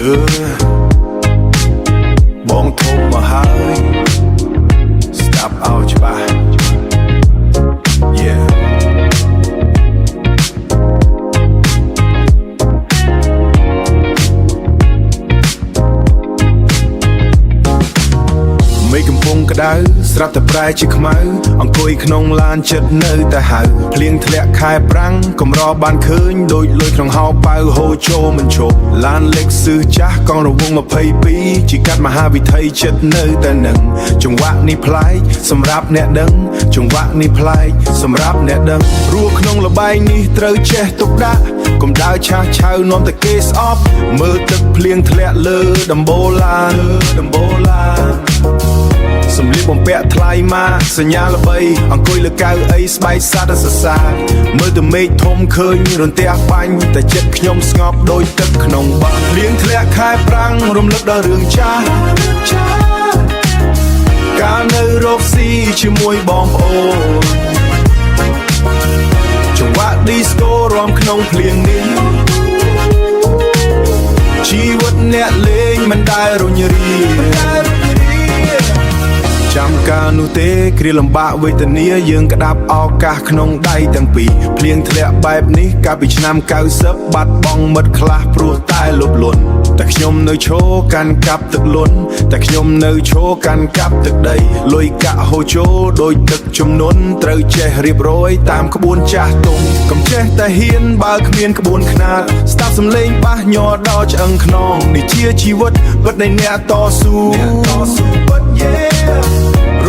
បងធំមកហើយស្ដាប់ឲ្យច្បាស់ Yeahមេកំពុងក្តៅស្រាប់តែប្រែជាខ្មៅអង្គុយក្នុងឡានចិត្តនៅតែហៅភ្លៀងធ្លាក់ខែប្រាំងកំរបានឃើញដូចលុយក្នុងហោប៉ៅហូរចូលមិនឈប់ឡានលេខស៊ឺចាស់កង់រវង22ជីកាត់មហាវិថីចិត្តនៅតែនឹងចង្វាក់នេះប្លែកសម្រាប់អ្នកដឹងចង្វាក់នេះប្លែកសម្រាប់អ្នកដឹងរស់ក្នុងលបែងនេះត្រូវចេះទុកដាក់កុំដើរឆាស់ឆៅនាំតែគេស្អប់មើលទឹកភ្លៀងធ្លាក់លើដំបូលឡានសម្លៀកបំពាក់ថ្លៃមកសញ្ញាល្បីអង្គុយលើកៅអីស្បែកសត្វសរសើរមើលទៅមេឃធំឃើញរន្ទះបាញ់តែចិត្តខ្ញុំស្ងប់ដូចទឹកក្នុងបាំងភ្លៀងធ្លាក់ខែប្រាំងរំលឹកដល់រឿងចាស់កាលនៅរកស៊ីជាមួយបងប្អូនចង្វាក់ឌីស្កូរាំក្នុងភ្លៀងនេះជីវិតអ្នកលេងមិនដែលរញរាចាំការនោះទេគ្រាលំបាកវេទនាយើងក្តាប់ឱកាសក្នុងដៃទាំងពីរភ្លៀងធ្លាក់បែបនេះកាលពីឆ្នាំ90បាត់បង់មិត្តខ្លះព្រោះតែលុបលន់តែខ្ញុំនៅឈរកាន់កាប់ទឹកលន់តែខ្ញុំនៅឈរកាន់កាប់ទឹកដីលុយកាក់ហូរចូលដូចទឹកជំនន់ត្រូវចេះរៀបរយតាមក្បួនចាស់ទុំកុំចេះតែហ៊ានបើគ្មានក្បួនខ្នាតស្ដាប់សំឡេងបាសញ័រដល់ឆ្អឹងខ្នងនេះជាជីវិតពិតនៃអ្នកតស៊ូពិត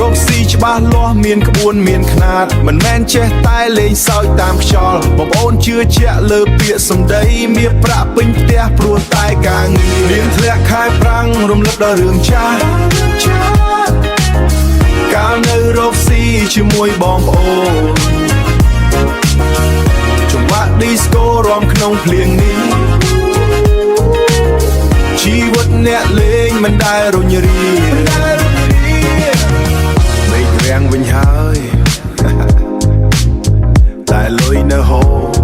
រកស៊ីច្បាស់លាស់មានក្បួនមានខ្នាតមិនមែនចេះតែលេងសើចតាមខ្យល់បងប្អូនជឿជាក់លើពាក្យសម្ដីមានប្រាក់ពេញផ្ទះព្រោះតែការងារលៀងធ្លាក់ខែប្រាំងរំលឹកដល់រឿងចាស់កាលនៅរកស៊ីជាមួយបងប្អូនចង្វាក់ឌីស្កូរាំក្នុងភ្លៀងនេះជីវិតអ្នកលេងមិនដែលរញរារាំងវិញហើយតែលុយនៅហូរ